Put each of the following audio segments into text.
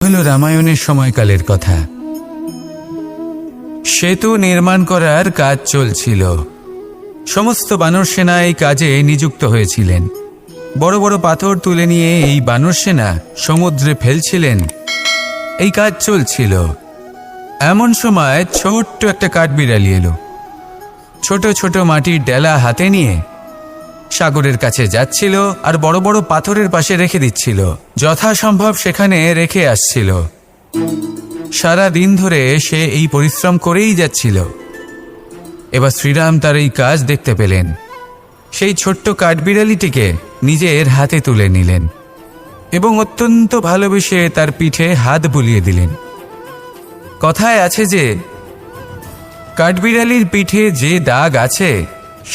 হলো রামায়ণের সময়কালের কথা। সেতু নির্মাণ করার কাজ চলছিল। সমস্ত বানর সেনা এই কাজে নিযুক্ত হয়েছিলেন। বড় বড় পাথর তুলে নিয়ে এই বানর সেনা সমুদ্রে ফেলছিলেন। এই কাজ চলছিল। এমন সময় ছোট্ট একটা কাঠবিড়ালি এলো। ছোট ছোট মাটির ডেলা হাতে নিয়ে সাগরের কাছে যাচ্ছিল আর বড় বড় পাথরের পাশে রেখে দিচ্ছিল। যথাসম্ভব সেখানে রেখে আসছিল। সারা দিন ধরে সে এই পরিশ্রম করেই যাচ্ছিল। এবার শ্রীরাম তার এই কাজ দেখতে পেলেন। সেই ছোট্ট কাঠবিড়ালিটিকে নিজের হাতে তুলে নিলেন এবং অত্যন্ত ভালোবেসে তার পিঠে হাত বুলিয়ে দিলেন। কথায় আছে যে কাঠবিড়ালির পিঠে যে দাগ আছে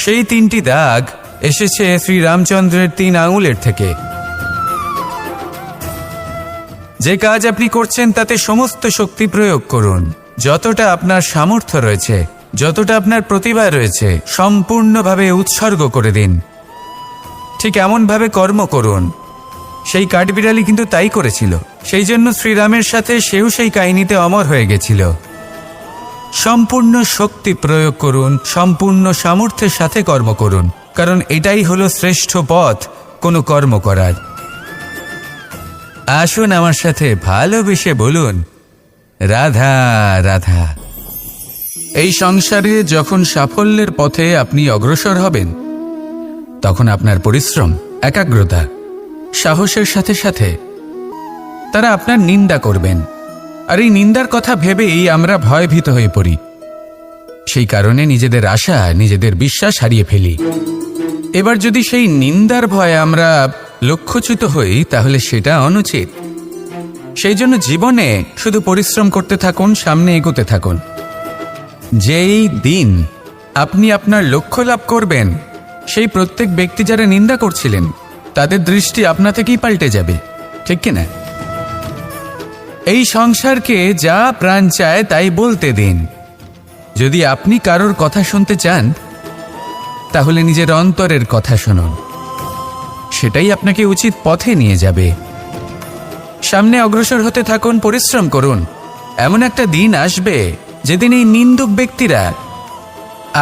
সেই 3টি দাগ এসেছে শ্রীরামচন্দ্রের 3 আঙুলের থেকে। যে কাজ আপনি করছেন তাতে সমস্ত শক্তি প্রয়োগ করুন। যতটা আপনার সামর্থ্য রয়েছে, যতটা আপনার প্রতিভা রয়েছে, সম্পূর্ণভাবে উৎসর্গ করে দিন। ঠিক এমনভাবে কর্ম করুন। সেই কাঠবিড়ালি কিন্তু তাই করেছিল। সেই জন্য শ্রীরামের সাথে সেও সেই কাহিনীতে অমর হয়ে গেছিল। সম্পূর্ণ শক্তি প্রয়োগ করুন, সম্পূর্ণ সামর্থ্যের সাথে কর্ম করুন, কারণ এটাই হলো শ্রেষ্ঠ পথ কোনো কর্ম করার। আসুন আমার সাথে ভালোবেসে বলুন, রাধা রাধা। এই সংসারে যখন সাফল্যের পথে আপনি অগ্রসর হবেন, তখন আপনার পরিশ্রম, একাগ্রতা, সাহসের সাথে সাথে তারা আপনার নিন্দা করবেন। আর এই নিন্দার কথা ভেবেই আমরা ভয়ভীত হয়ে পড়ি। সেই কারণে নিজেদের আশা, নিজেদের বিশ্বাস হারিয়ে ফেলি। এবার যদি সেই নিন্দার ভয়ে আমরা লক্ষ্যচ্যুত হই, তাহলে সেটা অনুচিত। সেই জন্য জীবনে শুধু পরিশ্রম করতে থাকুন, সামনে এগোতে থাকুন। যেই দিন আপনি আপনার লক্ষ্য লাভ করবেন, সেই প্রত্যেক ব্যক্তি যারা নিন্দা করছিলেন তাদের দৃষ্টি আপনা থেকেই পাল্টে যাবে, ঠিক কিনা? এই সংসারকে যা প্রাণ চায় তাই বলতে দিন। যদি আপনি কারোর কথা শুনতে চান, তাহলে নিজের অন্তরের কথা শুনুন। সেটাই আপনাকে উচিত পথে নিয়ে যাবে। সামনে অগ্রসর হতে থাকুন, পরিশ্রম করুন। এমন একটা দিন আসবে যেদিন এই নিন্দুক ব্যক্তিরা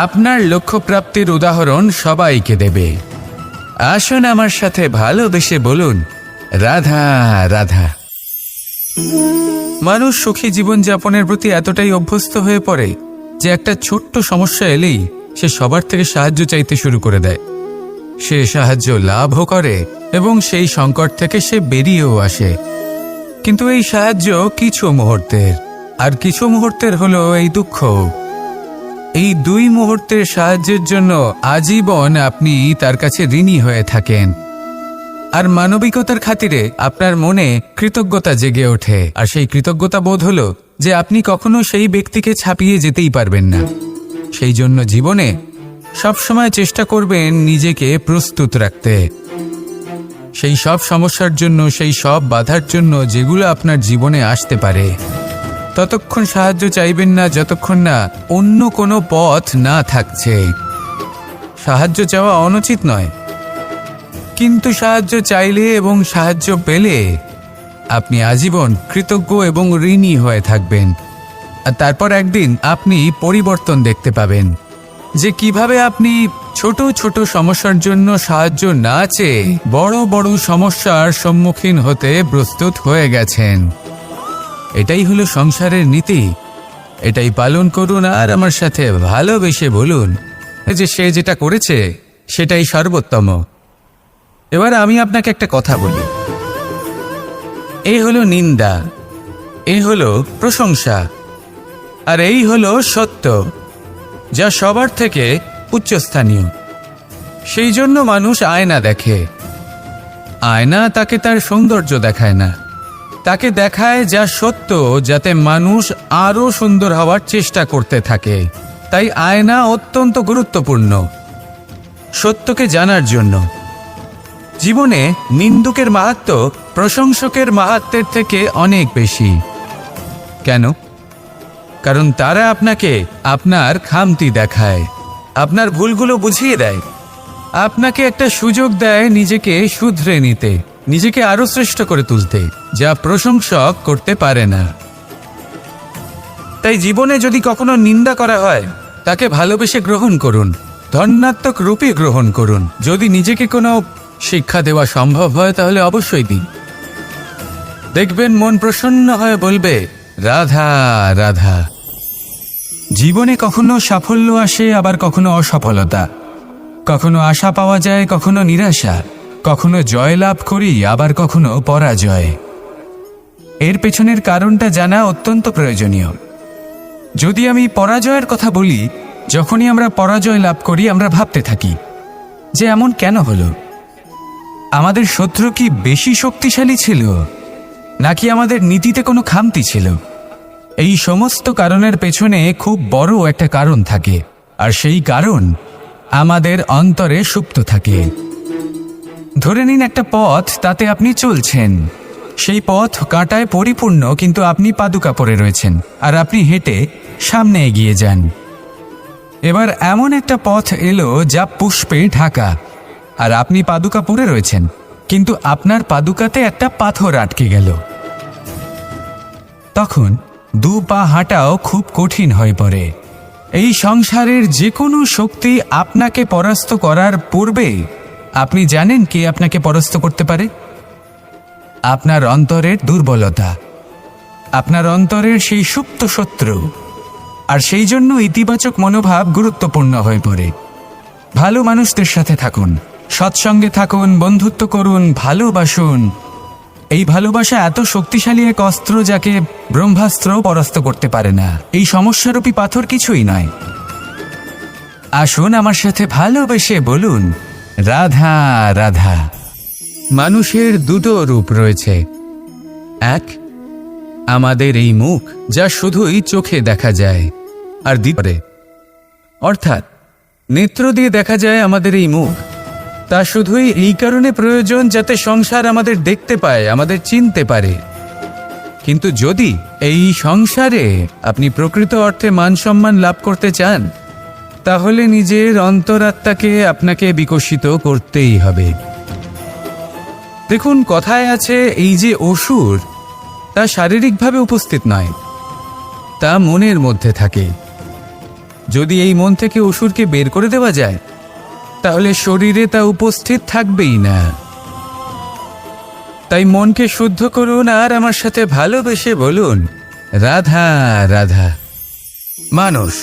আপনার লক্ষ্য প্রাপ্তির উদাহরণ সবাইকে দেবে। আসুন আমার সাথে ভালোবেসে বলুন, রাধা রাধা। মানুষ সুখী জীবনযাপনের প্রতি এতটাই অভ্যস্ত হয়ে পড়ে যে একটা ছোট্ট সমস্যা এলেই সে সবার থেকে সাহায্য চাইতে শুরু করে দেয়। সে সাহায্য লাভও করে এবং সেই সংকট থেকে সে বেরিয়েও আসে। কিন্তু এই সাহায্য কিছু মুহূর্তের, আর কিছু মুহূর্তের হলো এই দুঃখ। এই 2 মুহূর্তের সাহায্যের জন্য আজীবন আপনি তার কাছে ঋণী হয়ে থাকেন। আর মানবিকতার খাতিরে আপনার মনে কৃতজ্ঞতা জেগে ওঠে। আর সেই কৃতজ্ঞতা বোধ হলো যে আপনি কখনো সেই ব্যক্তিকে ছাপিয়ে যেতেই পারবেন না। সেই জন্য জীবনে সবসময় চেষ্টা করবেন নিজেকে প্রস্তুত রাখতে। সেই সব সমস্যার জন্য, সেই সব বাধার জন্য যেগুলো আপনার জীবনে আসতে পারে। ততক্ষণ সাহায্য চাইবেন না যতক্ষণ না অন্য কোনো পথ না থাকছে। সাহায্য চাওয়া অনুচিত নয়, কিন্তু সাহায্য চাইলে এবং সাহায্য পেলে আপনি আজীবন কৃতজ্ঞ এবং ঋণী হয়ে থাকবেন। আর তারপর একদিন আপনি পরিবর্তন দেখতে পাবেন যে কিভাবে আপনি ছোট ছোট সমস্যার জন্য সাহায্য না চেয়ে বড় বড় সমস্যার সম্মুখীন হতে প্রস্তুত হয়ে গেছেন। এটাই হলো সংসারের নীতি। এটাই পালন করুন আর আমার সাথে ভালোবেসে বলুন যে সে যেটা করেছে সেটাই সর্বোত্তম। এবার আমি আপনাকে একটা কথা বলি। এই হলো নিন্দা, এই হলো প্রশংসা, আর এই হলো সত্য, যা সবার থেকে উচ্চস্থানীয়। সেই জন্য মানুষ আয়না দেখে। আয়না তাকে তার সৌন্দর্য দেখায় না, তাকে দেখায় যা সত্য, যাতে মানুষ আরো সুন্দর হওয়ার চেষ্টা করতে থাকে। তাই আয়না অত্যন্ত গুরুত্বপূর্ণ সত্যকে জানার জন্য। জীবনে নিন্দুকের মাহাত্ম্য প্রশংসকের মাহাত্ম্যের থেকে অনেক বেশি। কেন? কারণ তারা আপনাকে আপনার খামতি দেখায়, আপনার ভুলগুলো বুঝিয়ে দেয়, আপনাকে একটা সুযোগ দেয় নিজেকে শুধরে নিতে, নিজেকে আরো শ্রেষ্ঠ করে তুলতে। যা প্রশংসক করতে পারে না। তাই জীবনে যদি কখনো নিন্দা করা হয়, তাকে ভালোবেসে গ্রহণ করুন, ধন্যাত্মক রূপে গ্রহণ করুন। যদি নিজেকে কোনো শিক্ষা দেওয়া সম্ভব হয় তাহলে অবশ্যই দিন। দেখবেন মন প্রসন্ন হয়ে বলবে, রাধা রাধা। জীবনে কখনো সাফল্য আসে, আবার কখনো অসফলতা, কখনো আশা পাওয়া যায়, কখনো নিরাশা, কখনো জয় লাভ করি, আবার কখনো পরাজয়। এর পেছনের কারণটা জানা অত্যন্ত প্রয়োজনীয়। যদি আমি পরাজয়ের কথা বলি, যখনই আমরা পরাজয় লাভ করি আমরা ভাবতে থাকি যে এমন কেন হলো? আমাদের শত্রু কি বেশি শক্তিশালী ছিল, নাকি আমাদের নীতিতে কোনো খামতি ছিল? এই সমস্ত কারণের পেছনে খুব বড় একটা কারণ থাকে, আর সেই কারণ আমাদের অন্তরে সুপ্ত থাকে। ধরে নিন একটা পথ, তাতে আপনি চলছেন। সেই পথ কাঁটায় পরিপূর্ণ, কিন্তু আপনি পাদুকা পরে রয়েছেন আর আপনি হেঁটে সামনে এগিয়ে যান। এবার এমন একটা পথ এলো যা পুষ্পে ঢাকা, আর আপনি পাদুকা পরে রয়েছেন, কিন্তু আপনার পাদুকাতে একটা পাথর আটকে গেল। তখন দু পা হাঁটাও খুব কঠিন হয়ে পড়ে। এই সংসারের যে কোনো শক্তি আপনাকে পরাস্ত করার পূর্বে আপনি জানেন কে আপনাকে পরাস্ত করতে পারে? আপনার অন্তরের দুর্বলতা, আপনার অন্তরের সেই সুপ্ত শত্রু। আর সেই জন্য ইতিবাচক মনোভাব গুরুত্বপূর্ণ হয়ে পড়ে। ভালো মানুষদের সাথে থাকুন, সৎসঙ্গে থাকুন, বন্ধুত্ব করুন, ভালোবাসুন। এই ভালোবাসা এত শক্তিশালী এক অস্ত্র যাকে ব্রহ্মাস্ত্র পরাস্ত করতে পারে না। এই সমস্যারূপী পাথর কিছুই নয়। আসুন আমার সাথে ভালোবেসে বলুন, রাধা রাধা। মানুষের দুটো রূপ রয়েছে। এক, আমাদের এই মুখ, যা শুধুই চোখে দেখা যায়, আর দ্বিতীয়, অর্থাৎ নেত্র দিয়ে দেখা যায় আমাদের এই মুখ। তা শুধুই এই কারণে প্রয়োজন যাতে সংসার আমাদের দেখতে পায়, আমাদের চিনতে পারে। কিন্তু যদি এই সংসারে আপনি প্রকৃত অর্থে মান সম্মান লাভ করতে চান, তাহলে নিজের অন্তরাত্মাকে আপনাকে বিকশিত করতেই হবে। দেখুন, কথায় আছে এই যে অসুর, তা শারীরিকভাবে উপস্থিত নয়, তা মনের মধ্যে থাকে। যদি এই মন থেকে অসুরকে বের করে দেওয়া যায়, তাহলে শরীরে তা উপস্থিত থাকবেই না। তাই মনকে শুদ্ধ করুন আর আমার সাথে ভালোবেসে বলুন, রাধা রাধা। মানুষ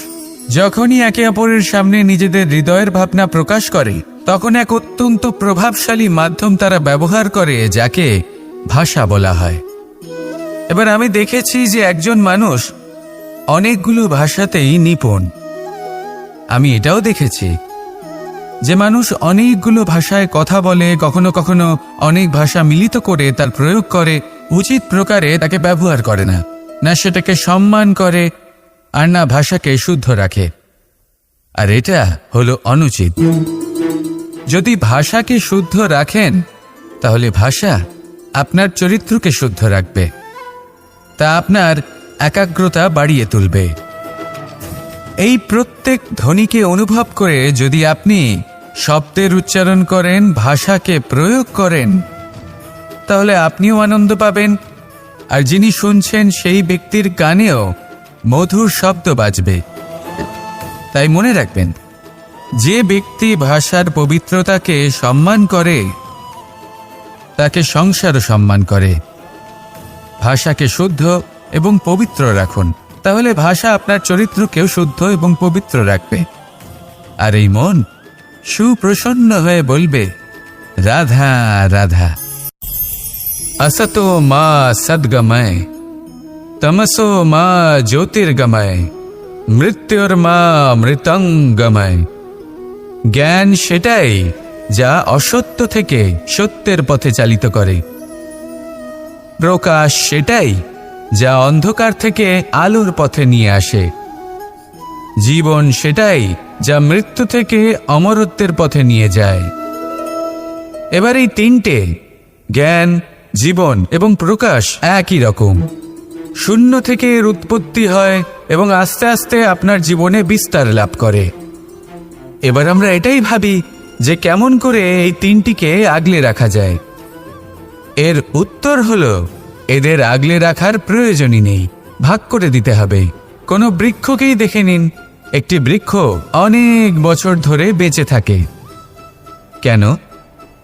যখনই একে অপরের সামনে নিজেদের হৃদয়ের ভাবনা প্রকাশ করে, তখন এক অত্যন্ত প্রভাবশালী মাধ্যম তারা ব্যবহার করে, যাকে ভাষা বলা হয়। এবার আমি দেখেছি যে একজন মানুষ অনেকগুলো ভাষাতেই নিপুণ। আমি এটাও দেখেছি যে মানুষ অনেকগুলো ভাষায় কথা বলে, কখনো কখনো অনেক ভাষা মিলিত করে তার প্রয়োগ করে, উচিত প্রকারে তাকে ব্যবহার করে না, না সেটাকে সম্মান করে, আর না ভাষাকে শুদ্ধ রাখে। আর এটা হলো অনুচিত। যদি ভাষাকে শুদ্ধ রাখেন, তাহলে ভাষা আপনার চরিত্রকে শুদ্ধ রাখবে, তা আপনার একাগ্রতা বাড়িয়ে তুলবে। এই প্রত্যেক ধ্বনিকে অনুভব করে যদি আপনি শব্দের উচ্চারণ করেন, ভাষাকে প্রয়োগ করেন, তাহলে আপনিও আনন্দ পাবেন, আর যিনি শুনছেন সেই ব্যক্তির কানেও মধুর শব্দ বাজবে। তাই মনে রাখবেন, যে ব্যক্তি ভাষার পবিত্রতাকে সম্মান করে, তাকে সংসারও সম্মান করে। ভাষাকে শুদ্ধ এবং পবিত্র রাখুন, তাহলে ভাষা আপনার চরিত্রকেও শুদ্ধ এবং পবিত্র রাখবে। আর এই মন সুপ্রসন্ন হয়ে বলবে, রাধা রাধা। असतो मा सद्गमय, तमसो मा ज्योतिर्गमय, মৃত্যুর্মা মৃতঙ্গময়। জ্ঞান সেটাই যা অসত্য থেকে সত্যের পথে চালিত করে। প্রকাশ সেটাই যা অন্ধকার থেকে আলোর পথে নিয়ে আসে। জীবন সেটাই যা মৃত্যু থেকে অমরত্বের পথে নিয়ে যায়। এবার এই তিনটে, জ্ঞান, জীবন এবং প্রকাশ, একই রকম। শূন্য থেকে এর উৎপত্তি হয় এবং আস্তে আস্তে আপনার জীবনে বিস্তার লাভ করে। এবার আমরা এটাই ভাবি যে কেমন করে এই তিনটিকে আগলে রাখা যায়। এর উত্তর হলো এদের আগলে রাখার প্রয়োজনই নেই, ভাগ করে দিতে হবে। কোনো বৃক্ষকেই দেখে নিন, একটি বৃক্ষ অনেক বছর ধরে বেঁচে থাকে। কেন?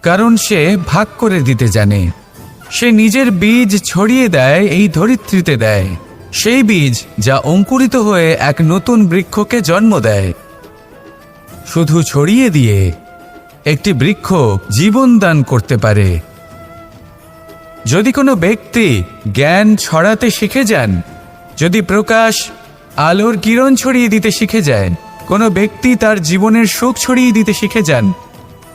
কারণ সে ভাগ করে দিতে জানে। সে নিজের বীজ ছড়িয়ে দেয়, এই ধরিত্রীতে দেয়, সেই বীজ যা অঙ্কুরিত হয়ে এক নতুন বৃক্ষকে জন্ম দেয়। শুধু ছড়িয়ে দিয়ে একটি বৃক্ষ জীবন দান করতে পারে। যদি কোনো ব্যক্তি জ্ঞান ছড়াতে শিখে যান, যদি প্রকাশ আলোর কিরণ ছড়িয়ে দিতে শিখে যায়, কোনো ব্যক্তি তার জীবনের সুখ ছড়িয়ে দিতে শিখে যান,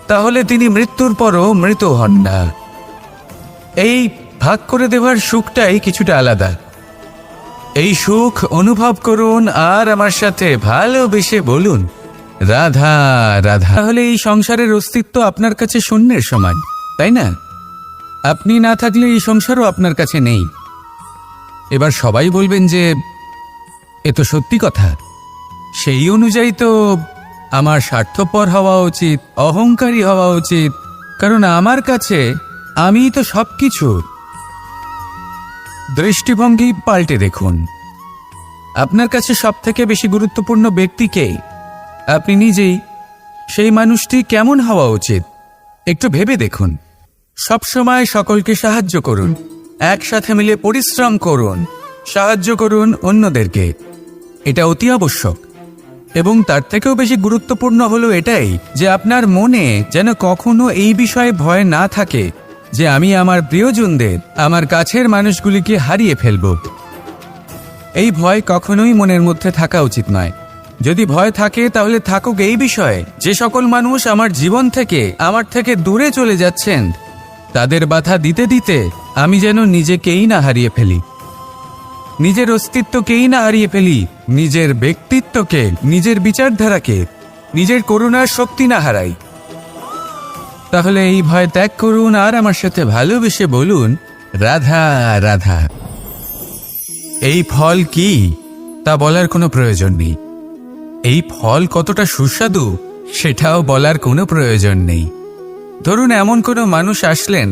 তাহলে তিনি মৃত্যুর পরও মৃত হন না। এই ভাগ করে দেওয়ার সুখটাই কিছুটা আলাদা। এই সুখ অনুভব করুন আর আমার সাথে ভালোবেসে বলুন, রাধা রাধা। তাহলে এই সংসারের অস্তিত্ব আপনার কাছে শূন্যের সমান, তাই না? আপনি না থাকলে এই সংসারও আপনার কাছে নেই। এবার সবাই বলবেন যে এ তো সত্যি কথা, সেই অনুযায়ী তো আমার স্বার্থপর হওয়া উচিত, অহংকারী হওয়া উচিত, কারণ আমার কাছে আমিই তো সবকিছু। দৃষ্টিভঙ্গি পাল্টে দেখুন। আপনার কাছে সবথেকে বেশি গুরুত্বপূর্ণ ব্যক্তি কে? আপনি নিজেই। সেই মানুষটি কেমন হওয়া উচিত একটু ভেবে দেখুন। সবসময় সকলকে সাহায্য করুন, একসাথে মিলে পরিশ্রম করুন, সাহায্য করুন অন্যদেরকে। এটা অতি আবশ্যক। এবং তার থেকেও বেশি গুরুত্বপূর্ণ হলো এটাই যে আপনার মনে যেন কখনো এই বিষয়ে ভয় না থাকে যে আমি আমার প্রিয়জনদের, আমার কাছের মানুষগুলিকে হারিয়ে ফেলব। এই ভয় কখনোই মনের মধ্যে থাকা উচিত নয়। যদি ভয় থাকে তাহলে থাকুক এই বিষয়ে যে সকল মানুষ আমার জীবন থেকে, আমার থেকে দূরে চলে যাচ্ছেন, তাদের বাধা দিতে দিতে আমি যেন নিজেকেই না হারিয়ে ফেলি, নিজের অস্তিত্বকেই না হারিয়ে ফেলি, নিজের ব্যক্তিত্বকে, নিজের বিচারধারাকে, নিজের করুণার শক্তি না হারাই। তাহলে এই ভয় ত্যাগ করুন আর আমার সাথে ভালোবেসে বলুন, রাধা রাধা। এই ফল কি তা বলার কোনো প্রয়োজন নেই। এই ফল কতটা সুস্বাদু সেটাও বলার কোনো প্রয়োজন নেই। ধরুন এমন কোনো মানুষ আসলেন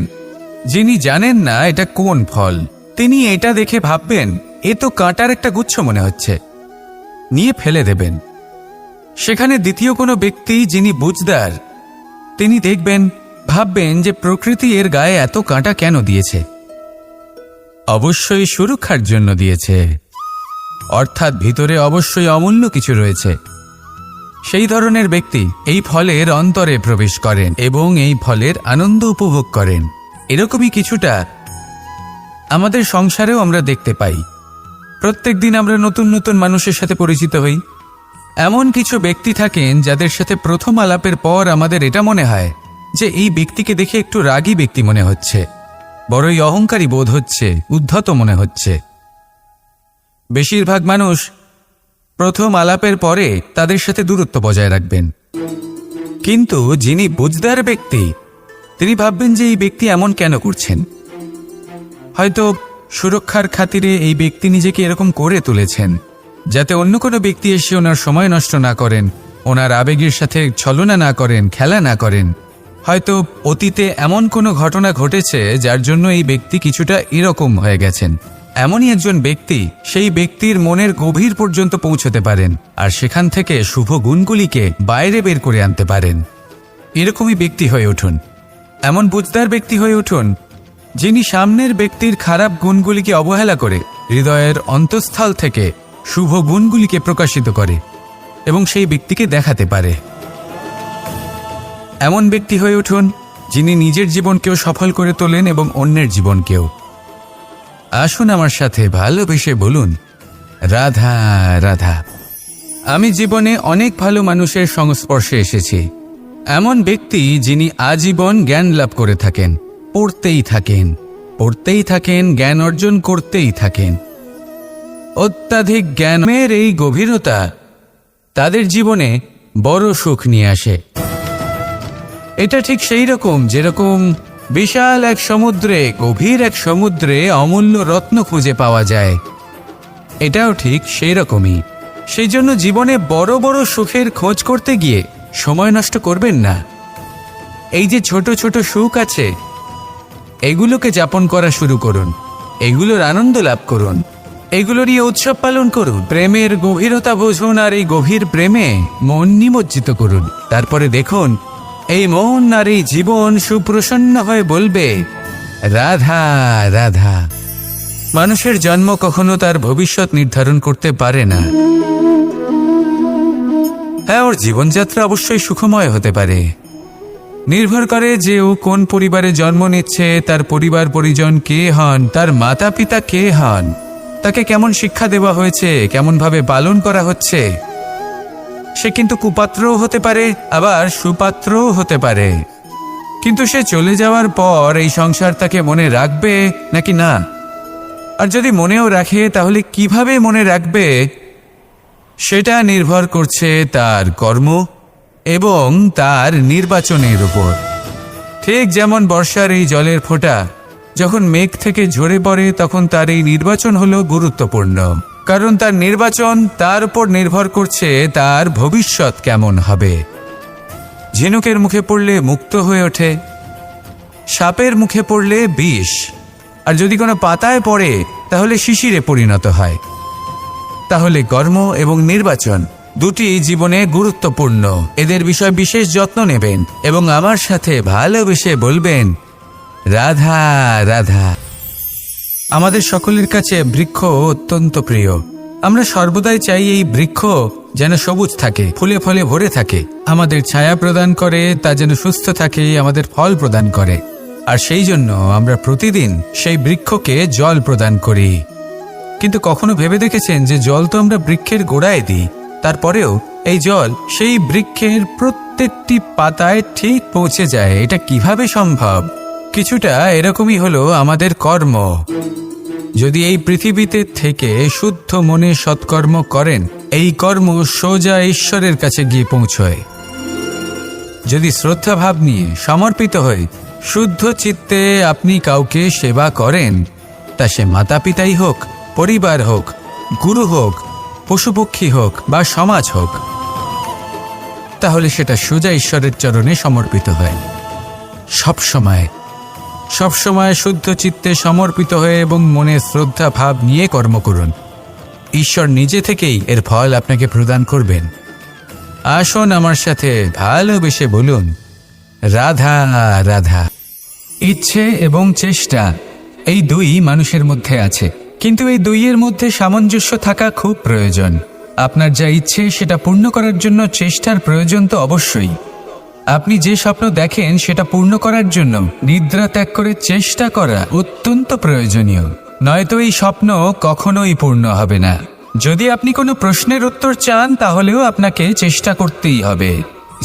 যিনি জানেন না এটা কোন ফল। তিনি এটা দেখে ভাববেন এ তো কাঁটার একটা গুচ্ছ মনে হচ্ছে, নিয়ে ফেলে দেবেন। সেখানে দ্বিতীয় কোনো ব্যক্তি যিনি বুঝদার, তিনি দেখবেন, ভাববেন যে প্রকৃতি এর গায়ে এত কাঁটা কেন দিয়েছে? অবশ্যই সুরক্ষার জন্য দিয়েছে, অর্থাৎ ভিতরে অবশ্যই অমূল্য কিছু রয়েছে। সেই ধরনের ব্যক্তি এই ফলের অন্তরে প্রবেশ করেন এবং এই ফলের আনন্দ উপভোগ করেন। এরকমই কিছুটা আমাদের সংসারেও আমরা দেখতে পাই। প্রত্যেক দিন আমরা নতুন নতুন মানুষের সাথে পরিচিত হই। এমন কিছু ব্যক্তি থাকেন যাদের সাথে প্রথম আলাপের পর আমাদের এটা মনে হয় যে এই ব্যক্তিকে দেখে একটু রাগী ব্যক্তি মনে হচ্ছে, বড়ই অহংকারী বোধ হচ্ছে, উদ্ধত মনে হচ্ছে। বেশিরভাগ মানুষ প্রথম আলাপের পরে তাদের সাথে দূরত্ব বজায় রাখবেন, কিন্তু যিনি বুঝদার ব্যক্তি তিনি ভাববেন যে এই ব্যক্তি এমন কেন করছেন। হয়তো সুরক্ষার খাতিরে এই ব্যক্তি নিজেকে এরকম করে তুলেছেন যাতে অন্য কোনো ব্যক্তি এসে ওনার সময় নষ্ট না করেন, ওনার আবেগের সাথে ছলনা না করেন, খেলা না করেন। হয়তো অতীতে এমন কোনো ঘটনা ঘটেছে যার জন্য এই ব্যক্তি কিছুটা এরকম হয়ে গেছেন। এমনই একজন ব্যক্তি সেই ব্যক্তির মনের গভীর পর্যন্ত পৌঁছতে পারেন আর সেখান থেকে শুভ গুণগুলিকে বাইরে বের করে আনতে পারেন। এরকমই ব্যক্তি হয়ে উঠুন, এমন বুঝদার ব্যক্তি হয়ে উঠুন যিনি সামনের ব্যক্তির খারাপ গুণগুলিকে অবহেলা করে হৃদয়ের অন্তঃস্থল থেকে শুভ গুণগুলিকে প্রকাশিত করে এবং সেই ব্যক্তিকে দেখাতে পারে। এমন ব্যক্তি হয়ে উঠুন যিনি নিজের জীবনকেও সফল করে তোলেন এবং অন্যের জীবনকেও। আসুন আমার সাথে ভালোবেসে বলুন, রাধা রাধা। আমি জীবনে অনেক ভালো মানুষের সংস্পর্শে এসেছি। এমন ব্যক্তি যিনি আজীবন জ্ঞান লাভ করে থাকেন, পড়তেই থাকেন, পড়তেই থাকেন, জ্ঞান অর্জন করতেই থাকেন। অত্যাধিক জ্ঞানের এই গভীরতা তাদের জীবনে বড় সুখ নিয়ে আসে। এটা ঠিক সেই রকম যেরকম বিশাল এক সমুদ্রে, গভীর এক সমুদ্রে অমূল্য রত্ন খুঁজে পাওয়া যায়। এটাও ঠিক সেই রকমই। সেই জন্য জীবনে বড় বড় সুখের খোঁজ করতে গিয়ে সময় নষ্ট করবেন না। এই যে ছোট ছোট সুখ আছে এগুলোকে যাপন করা শুরু করুন। এগুলোর আনন্দ লাভ করুন, এগুলো নিয়ে উৎসব পালন করুন, প্রেমের গভীরতা বুঝুন আর এই গভীর প্রেমে মন নিমজ্জিত করুন। তারপরে দেখুন এই মন আর এই জীবন সুপ্রসন্ন হয়ে বলবে, রাধা রাধা। মানুষের জন্ম কখনো তার ভবিষ্যৎ নির্ধারণ করতে পারে না। হ্যাঁ, ওর জীবনযাত্রা অবশ্যই সুখময় হতে পারে, নির্ভর করে যে ও কোন পরিবারে জন্ম নিচ্ছে, তার পরিবার পরিজন কে হন, তার মাতা পিতা কে হন, তাকে কেমন শিক্ষা দেওয়া হয়েছে, কেমন ভাবে পালন করা হচ্ছে। সে কিন্তু কুপাত্রও হতে পারে, আবার সুপাত্রও হতে পারে। কিন্তু সে চলে যাওয়ার পর এই সংসার তাকে মনে রাখবে নাকি না, আর যদি মনেও রাখে তাহলে কিভাবে মনে রাখবে, সেটা নির্ভর করছে তার কর্ম এবং তার নির্বাচনের উপর। ঠিক যেমন বর্ষার এই জলের ফোঁটা যখন মেঘ থেকে ঝরে পড়ে, তখন তার এই নির্বাচন হলো গুরুত্বপূর্ণ, কারণ তার নির্বাচন তার উপর নির্ভর করছে তার ভবিষ্যৎ কেমন হবে। ঝিনুকের মুখে পড়লে মুক্ত হয়ে ওঠে, সাপের মুখে পড়লে বিষ, আর যদি কোনো পাতায় পড়ে তাহলে শিশিরে পরিণত হয়। তাহলে কর্ম এবং নির্বাচন দুটি জীবনে গুরুত্বপূর্ণ। এদের বিষয়ে বিশেষ যত্ন নেবেন এবং আমার সাথে ভালোবেসে বলবেন, রাধা রাধা। আমাদের সকলের কাছে বৃক্ষ অত্যন্ত প্রিয়। আমরা সর্বদাই চাই এই বৃক্ষ যেন সবুজ থাকে, ফুলে ফলে ভরে থাকে, আমাদের ছায়া প্রদান করে, তা যেন সুস্থ থাকে, আমাদের ফল প্রদান করে। আর সেই জন্য আমরা প্রতিদিন সেই বৃক্ষকে জল প্রদান করি। কিন্তু কখনো ভেবে দেখেছেন যে জল তো আমরা বৃক্ষের গোড়ায় দিই, তারপরেও এই জল সেই বৃক্ষের প্রত্যেকটি পাতায় ঠিক পৌঁছে যায়? এটা কিভাবে সম্ভব? কিছুটা এরকমই হলো আমাদের কর্ম। যদি এই পৃথিবীতে থেকে শুদ্ধ মনে সৎকর্ম করেন, এই কর্ম সোজা ঈশ্বরের কাছে গিয়ে পৌঁছয়। যদি শ্রদ্ধাভাব নিয়ে সমর্পিত হয়ে শুদ্ধ চিত্তে আপনি কাউকে সেবা করেন, তা সে মাতা পিতাই হোক, পরিবার হোক, গুরু হোক, পশুপক্ষী হোক বা সমাজ হোক, তাহলে সেটা সোজা ঈশ্বরের চরণে সমর্পিত হয়। সবসময় শুদ্ধ চিত্তে সমর্পিত হয়ে এবং মনে শ্রদ্ধা ভাব নিয়ে কর্ম করুন। ঈশ্বর নিজে থেকেই এর ফল আপনাকে প্রদান করবেন। আসুন আমার সাথে ভালোবেসে বলুন, রাধা রাধা। ইচ্ছে এবং চেষ্টা এই দুই মানুষের মধ্যে আছে, কিন্তু এই দুইয়ের মধ্যে সামঞ্জস্য থাকা খুব প্রয়োজন। আপনার যা ইচ্ছে সেটা পূর্ণ করার জন্য চেষ্টার প্রয়োজন তো অবশ্যই। আপনি যে স্বপ্ন দেখেন সেটা পূর্ণ করার জন্য নিদ্রা ত্যাগ করে চেষ্টা করা অত্যন্ত প্রয়োজনীয়, নয়তো এই স্বপ্ন কখনোই পূর্ণ হবে না। যদি আপনি কোনো প্রশ্নের উত্তর চান তাহলেও আপনাকে চেষ্টা করতেই হবে।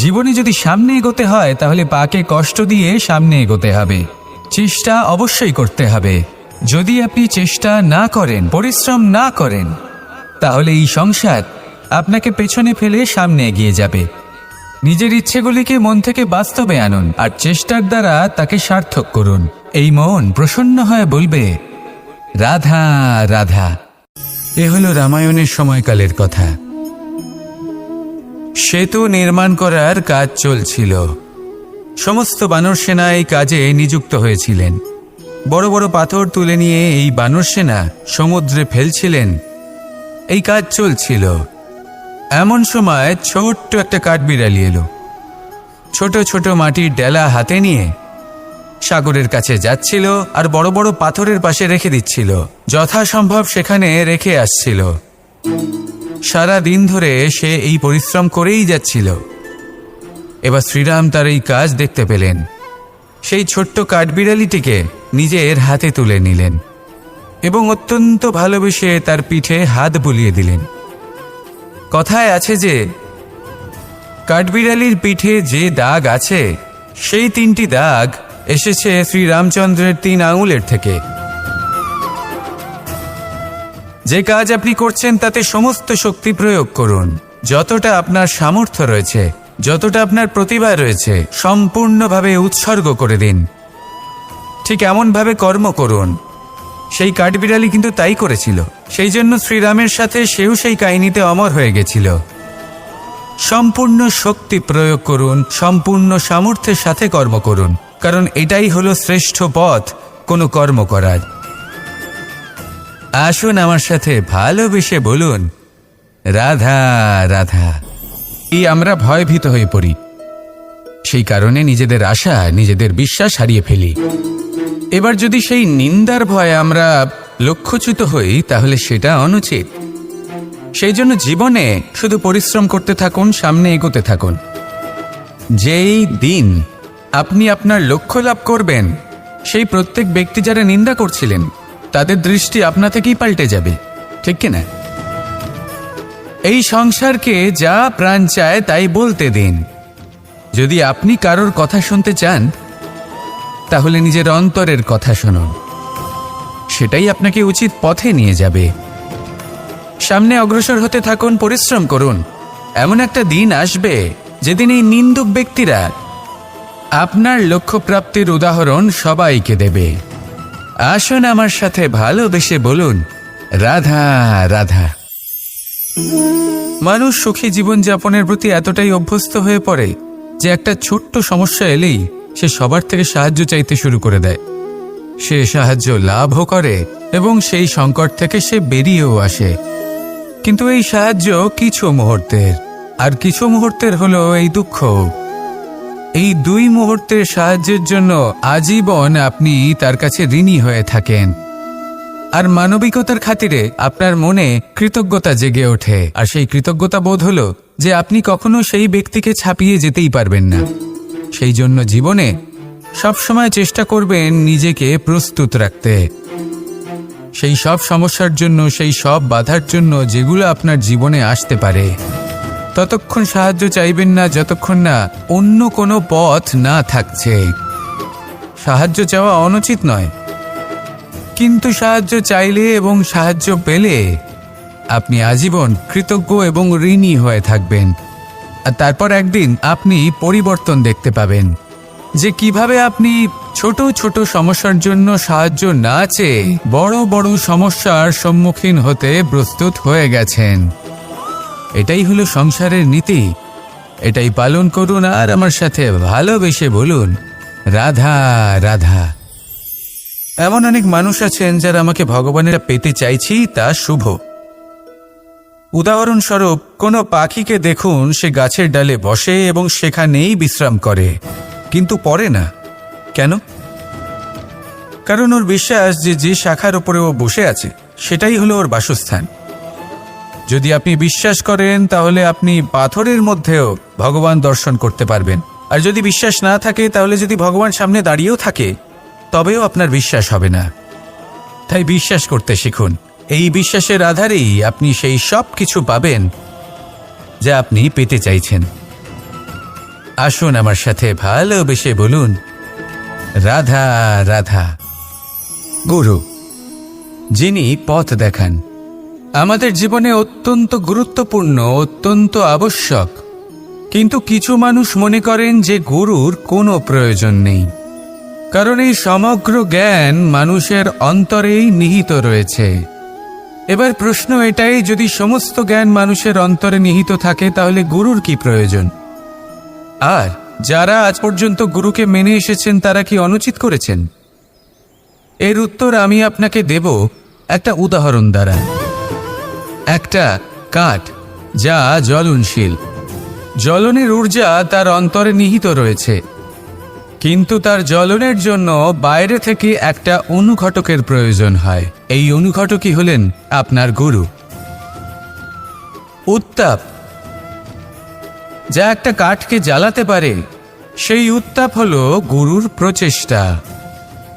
জীবনে যদি সামনে এগোতে হয় তাহলে পাকে কষ্ট দিয়ে সামনে এগোতে হবে, চেষ্টা অবশ্যই করতে হবে। যদি আপনি চেষ্টা না করেন, পরিশ্রম না করেন, তাহলে এই সংসার আপনাকে পেছনে ফেলে সামনে এগিয়ে যাবে। নিজের ইচ্ছেগুলিকে মন থেকে বাস্তবে আনুন আর চেষ্টার দ্বারা তাকে সার্থক করুন। এই মন প্রসন্ন হয়ে বলবে, রাধা রাধা। এ হলো রামায়ণের সময়কালের কথা। সেতু নির্মাণ করার কাজ চলছিল। সমস্ত বানর সেনা এই কাজে নিযুক্ত হয়েছিলেন। বড় বড় পাথর তুলে নিয়ে এই বানর সেনা সমুদ্রে ফেলছিলেন। এই কাজ চলছিল। এমন সময় ছোট্ট একটা কাঠবিড়ালি এলো। ছোট ছোট মাটির ডেলা হাতে নিয়ে সাগরের কাছে যাচ্ছিল আর বড় বড় পাথরের পাশে রেখে দিচ্ছিল, যথাসম্ভব সেখানে রেখে আসছিল। সারা দিন ধরে সে এই পরিশ্রম করেই যাচ্ছিল। এবার শ্রীরাম তার এই কাজ দেখতে পেলেন। সেই ছোট্ট কাঠবিড়ালিটিকে নিজের হাতে তুলে নিলেন এবং অত্যন্ত ভালোবেসে তার পিঠে হাত বুলিয়ে দিলেন। কথায় আছে যে কাঠবিড়ালির পিঠে যে দাগ আছে সেই 3টি দাগ এসেছে শ্রীরামচন্দ্রের 3 আঙুলের থেকে। যে কাজ আপনি করছেন তাতে সমস্ত শক্তি প্রয়োগ করুন। যতটা আপনার সামর্থ্য রয়েছে, যতটা আপনার প্রতিভা রয়েছে, সম্পূর্ণভাবে উৎসর্গ করে দিন। ঠিক এমনভাবে কর্ম করুন। সেই কাঠবিড়ালি কিন্তু তাই করেছিল। সেই জন্য শ্রীরামের সাথে সেও সেই কাহিনীতে অমর হয়ে গেছিল। সম্পূর্ণ শক্তি প্রয়োগ করুন, সম্পূর্ণ সামর্থ্যের সাথে কর্ম করুন, কারণ এটাই হলো শ্রেষ্ঠ পথ কোনো কর্ম করার। আসুন আমার সাথে ভালোবেসে বলুন, রাধা রাধা। আমরা ভয়ভীত হয়ে পড়ি, সেই কারণে নিজেদের আশা, নিজেদের বিশ্বাস হারিয়ে ফেলি। এবার যদি সেই নিন্দার ভয়ে আমরা লক্ষ্যচ্যুত হই, তাহলে সেটা অনুচিত। সেই জন্য জীবনে শুধু পরিশ্রম করতে থাকুন, সামনে এগোতে থাকুন। যেই দিন আপনি আপনার লক্ষ্য লাভ করবেন, সেই প্রত্যেক ব্যক্তি যারা নিন্দা করছিলেন তাদের দৃষ্টি আপনা থেকেই পাল্টে যাবে, ঠিক কিনা? এই সংসারকে যা প্রাণ চায় তাই বলতে দিন। যদি আপনি কারোর কথা শুনতে চান, তাহলে নিজের অন্তরের কথা শুনুন, সেটাই আপনাকে উচিত পথে নিয়ে যাবে। সামনে অগ্রসর হতে থাকুন, পরিশ্রম করুন। এমন একটা দিন আসবে যেদিন এই নিন্দুক ব্যক্তিরা আপনার লক্ষ্য প্রাপ্তির উদাহরণ সবাইকে দেবে। আসুন আমার সাথে ভালোবেসে বলুন, রাধা রাধা। মানুষ সুখী জীবনযাপনের প্রতি এতটাই অভ্যস্ত হয়ে পড়ে যে একটা ছোট্ট সমস্যা এলেই সে সবার থেকে সাহায্য চাইতে শুরু করে দেয়। সে সাহায্য লাভও করে এবং সেই সংকট থেকে সে বেরিয়েও আসে। কিন্তু এই সাহায্য কিছু মুহূর্তের, আর কিছু মুহূর্তের হলো এই দুঃখ। এই দুই মুহূর্তের সাহায্যের জন্য আজীবন আপনি তার কাছে ঋণী হয়ে থাকেন। আর মানবিকতার খাতিরে আপনার মনে কৃতজ্ঞতা জেগে ওঠে, আর সেই কৃতজ্ঞতা বোধ হলো যে আপনি কখনো সেই ব্যক্তিকে ছাপিয়ে যেতেই পারবেন না। সেই জন্য জীবনে সবসময় চেষ্টা করবেন নিজেকে প্রস্তুত রাখতে, সেই সব সমস্যার জন্য, সেই সব বাধার জন্য যেগুলো আপনার জীবনে আসতে পারে। ততক্ষণ সাহায্য চাইবেন না যতক্ষণ না অন্য কোনো পথ না থাকছে। সাহায্য চাওয়া অনুচিত নয়, কিন্তু সাহায্য চাইলে এবং সাহায্য পেলে আপনি আজীবন কৃতজ্ঞ এবং ঋণী হয়ে থাকবেন। আর তারপর একদিন আপনি পরিবর্তন দেখতে পাবেন যে কিভাবে আপনি ছোট ছোট সমস্যার জন্য সাহায্য না চেয়ে বড় বড় সমস্যার সম্মুখীন হতে প্রস্তুত হয়ে গেছেন। এটাই হলো সংসারের নীতি। এটাই পালন করুন আর আমার সাথে ভালোবেসে বলুন, রাধা রাধা। এমন অনেক মানুষ আছেন যারা আমাকে ভগবানের পেতে চাইছি তা শুভ। উদাহরণস্বরূপ, কোনো পাখিকে দেখুন, সে গাছের ডালে বসে এবং সেখানেই বিশ্রাম করে, কিন্তু পড়ে না। কেন? কারণ ওর বিশ্বাস যে যে শাখার উপরে ও বসে আছে সেটাই হলো ওর বাসস্থান। যদি আপনি বিশ্বাস করেন তাহলে আপনি পাথরের মধ্যেও ভগবান দর্শন করতে পারবেন। আর যদি বিশ্বাস না থাকে, তাহলে যদি ভগবান সামনে দাঁড়িয়েও থাকে তবেও আপনার বিশ্বাস হবে না। তাই বিশ্বাস করতে শিখুন। এই বিশ্বাসের আধারেই আপনি সেই সব কিছু পাবেন যা আপনি পেতে চাইছেন। আসুন আমার সাথে ভালোবেসে বলুন, রাধা রাধা। গুরু, যিনি পথ দেখান, আমাদের জীবনে অত্যন্ত গুরুত্বপূর্ণ, অত্যন্ত আবশ্যক। কিন্তু কিছু মানুষ মনে করেন যে গুরুর কোনো প্রয়োজন নেই, কারণ এই সমগ্র জ্ঞান মানুষের অন্তরেই নিহিত রয়েছে। এবার প্রশ্ন এটাই, যদি সমস্ত জ্ঞান মানুষের অন্তরে নিহিত থাকে তাহলে গুরুর কি প্রয়োজন? আর যারা আজ পর্যন্ত গুরুকে মেনে এসেছেন তারা কি অনুচিত করেছেন? এর উত্তর আমি আপনাকে দেব একটা উদাহরণ দ্বারা। একটা কাঠ যা জ্বলনশীল, জ্বলনের ঊর্জা তার অন্তরে নিহিত রয়েছে, কিন্তু তার জ্বলনের জন্য বাইরে থেকে একটা অনুঘটকের প্রয়োজন হয়। এই অনুঘটকই হলেন আপনার গুরু। উত্তাপ যা একটা কাঠকে জ্বালাতে পারে, সেই উত্তাপ হলো গুরুর প্রচেষ্টা।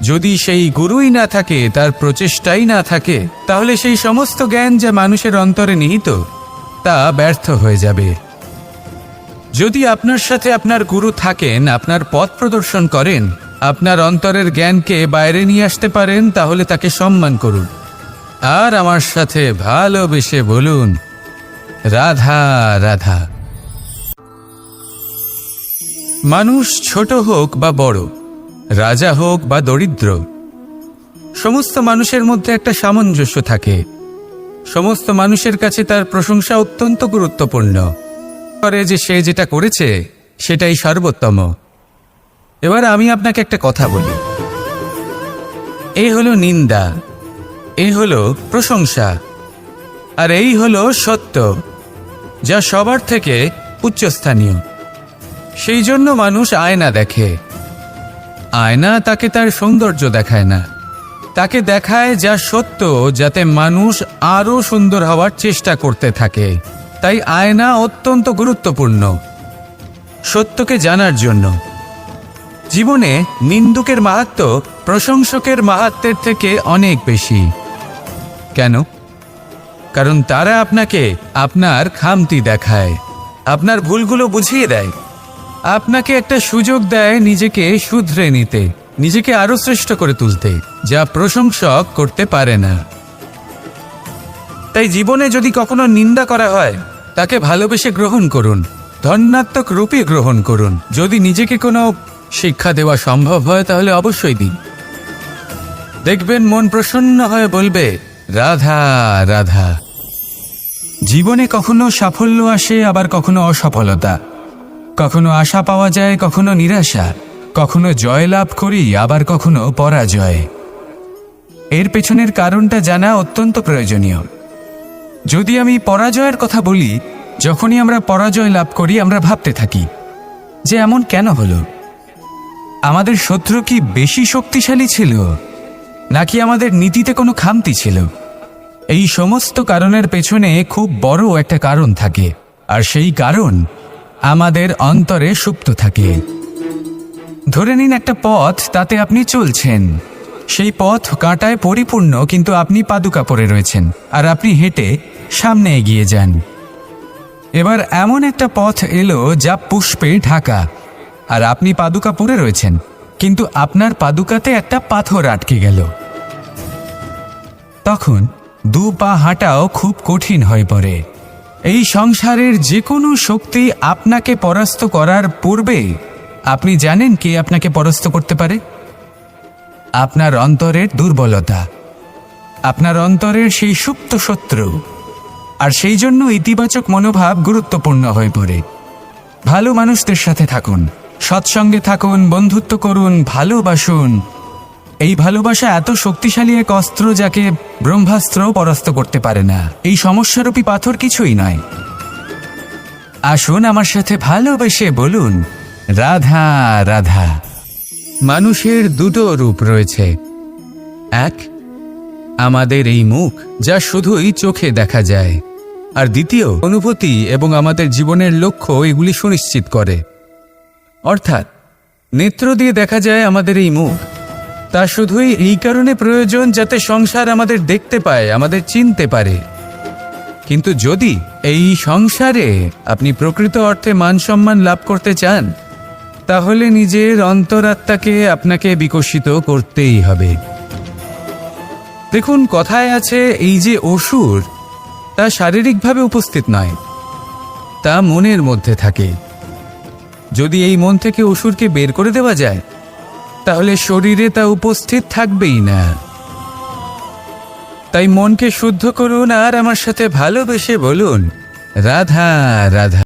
যদি সেই গুরুই না থাকে, তার প্রচেষ্টাই না থাকে, তাহলে সেই সমস্ত জ্ঞান যা মানুষের অন্তরে নিহিত তা ব্যর্থ হয়ে যাবে। যদি আপনার সাথে আপনার গুরু থাকেন, আপনার পথ প্রদর্শন করেন, আপনার অন্তরের জ্ঞানকে বাইরে নিয়ে আসতে পারেন, তাহলে তাকে সম্মান করুন আর আমার সাথে ভালোবেসে বলুন, রাধা রাধা। মানুষ ছোট হোক বা বড়, রাজা হোক বা দরিদ্র, সমস্ত মানুষের মধ্যে একটা সামঞ্জস্য থাকে। সমস্ত মানুষের কাছে তার প্রশংসা অত্যন্ত গুরুত্বপূর্ণ, করে যে সে যেটা করেছে সেটাই সর্বোত্তম। এবার আমি আপনাকে একটা কথা বলি, এই হলো নিন্দা। এই হলো প্রশংসা, আর এই হলো সত্য, যা সবার থেকে উচ্চস্থানীয়। সেই জন্য মানুষ আয়না দেখে। আয়না তাকে তার সৌন্দর্য দেখায় না, তাকে দেখায় যা সত্য, যাতে মানুষ আরও সুন্দর হওয়ার চেষ্টা করতে থাকে। তাই আয়না অত্যন্ত গুরুত্বপূর্ণ সত্যকে জানার জন্য। জীবনে নিন্দুকের মাহাত্ম্য প্রশংসকের মাহাত্ম্যের থেকে অনেক বেশি। কেন? কারণ তারা আপনাকে আপনার খামতি দেখায়, আপনার ভুলগুলো বুঝিয়ে দেয়, আপনাকে একটা সুযোগ দেয় নিজেকে শুধরে নিতে, নিজেকে আরো শ্রেষ্ঠ করে তুলতে, যা প্রশংসক করতে পারে না। তাই জীবনে যদি কখনো নিন্দা করা হয়, তাকে ভালোবেসে গ্রহণ করুন, ধন্যাত্মক রূপে গ্রহণ করুন। যদি নিজেকে কোনো শিক্ষা দেওয়া সম্ভব হয় তাহলে অবশ্যই দিন। দেখবেন মন প্রসন্ন হয়ে বলবে, রাধা রাধা। জীবনে কখনো সাফল্য আসে, আবার কখনো অসফলতা, কখনো আশা পাওয়া যায়, কখনো নিরাশা, কখনো জয় লাভ করি, আবার কখনো পরাজয়। এর পেছনের কারণটা জানা অত্যন্ত প্রয়োজনীয়। যদি আমি পরাজয়ের কথা বলি, যখনই আমরা পরাজয় লাভ করি আমরা ভাবতে থাকি যে এমন কেন হলো? আমাদের শত্রু কি বেশি শক্তিশালী ছিল, নাকি আমাদের নীতিতে কোনো খামতি ছিল? এই সমস্ত কারণের পেছনে খুব বড় একটা কারণ থাকে, আর সেই কারণ আমাদের অন্তরে সুপ্ত থাকে। ধরে নিন একটা পথ, তাতে আপনি চলছেন, সেই পথ কাঁটায় পরিপূর্ণ, কিন্তু আপনি পাদুকা পরে রয়েছেন, আর আপনি হেঁটে সামনে এগিয়ে যান। এবার এমন একটা পথ এলো যা পুষ্পে ঢাকা, আর আপনি পাদুকা পরে রয়েছেন, কিন্তু আপনার পাদুকাতে একটা পাথর আটকে গেল। তখন দু পা হাঁটাও খুব কঠিন হয়ে পড়ে। এই সংসারের যে কোনো শক্তি আপনাকে পরাস্ত করার পূর্বে আপনি জানেন কে আপনাকে পরাস্ত করতে পারে? আপনার অন্তরের দুর্বলতা, আপনার অন্তরের সেই সুপ্ত শত্রু। আর সেই জন্য ইতিবাচক মনোভাব গুরুত্বপূর্ণ হয়ে পড়ে। ভালো মানুষদের সাথে থাকুন, সৎসঙ্গে থাকুন, বন্ধুত্ব করুন, ভালোবাসুন। এই ভালোবাসা এত শক্তিশালী এক অস্ত্র, যাকে ব্রহ্মাস্ত্র পরাস্ত করতে পারে না। এই সমস্যারূপী পাথর কিছুই নয়। আসুন আমার সাথে ভালোবেসে বলুন, রাধা রাধা। মানুষের দুটো রূপ রয়েছে। এক, আমাদের এই মুখ, যা শুধুই চোখে দেখা যায়, আর দ্বিতীয়, অনুভূতি এবং আমাদের জীবনের লক্ষ্য এগুলি সুনিশ্চিত করে। অর্থাৎ নেত্র দিয়ে দেখা যায় আমাদের এই মুখ, তা শুধুই এই কারণে প্রয়োজন যাতে সংসার আমাদের দেখতে পায়, আমাদের চিনতে পারে। কিন্তু যদি এই সংসারে আপনি প্রকৃত অর্থে মান সম্মান লাভ করতে চান, তাহলে নিজের অন্তরাত্মাকে আপনাকে বিকশিত করতেই হবে। দেখুন, কথায় আছে, এই যে অসুর, তা শারীরিকভাবে উপস্থিত নয়, তা মনের মধ্যে থাকে। যদি এই মন থেকে অসুরকে বের করে দেওয়া যায়, তাহলে শরীরে তা উপস্থিত থাকবেই না। তাই মনকে শুদ্ধ করুন, আর আমার সাথে ভালোবেসে বলুন, রাধা রাধা।